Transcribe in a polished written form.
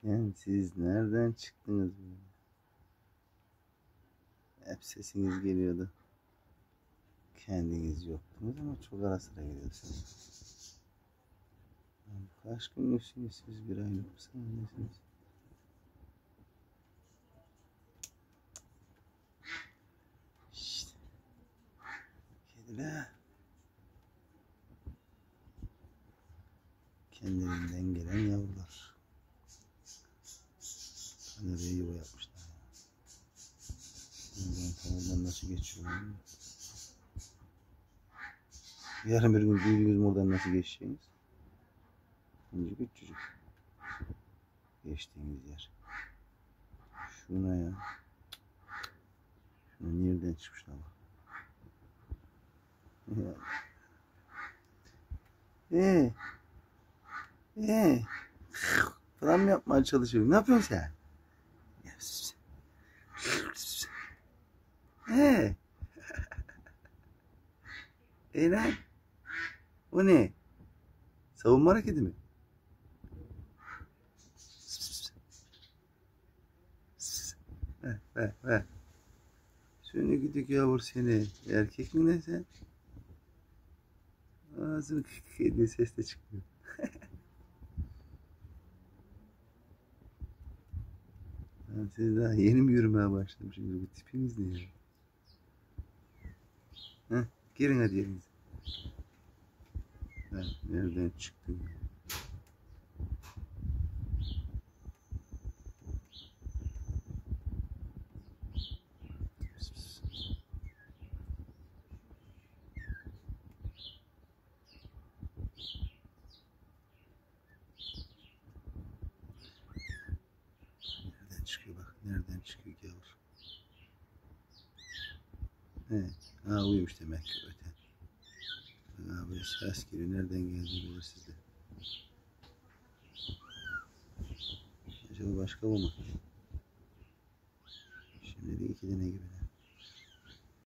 Yani siz nereden çıktınız böyle? Hep sesiniz geliyordu. Kendiniz yoktunuz ama çok ara sıra geliyorsunuz. Kaç günlüksünüz siz, bir aylık mısınız, nesiniz? Şşt. Kediler. Kendiliğinden gelen yavrular. Nereye yuva yapmışlar. Buradan nasıl geçiyorlar? Yarın bir gün büyüdüğünüz oradan nasıl geçeceğiniz? Önce küçücük. Geçtiğiniz yer. Şuna ya. Şuna nereden çıkmışlar bak. Falan mı yapmaya çalışıyorum? Ne yapıyorsun sen? Lan. O ne? Savunma hareketi mi? Ver. Seni gidik yavur seni. Erkek mi ne sen? Ağzını diye ses de çıkmıyor. Siz daha yeni mi yürümeye başlamışsınız? Bu tipiniz ne ya? Girin hadi yerinize. Nereden çıktın? Nereden çıkıyor bak. Nereden çıkıyor gavur. Uyumuş demek ki öten. Böyle ses geliyor. Nereden geldi bu sizde? Acaba başka mı? Şimdi de 2 tane gibi.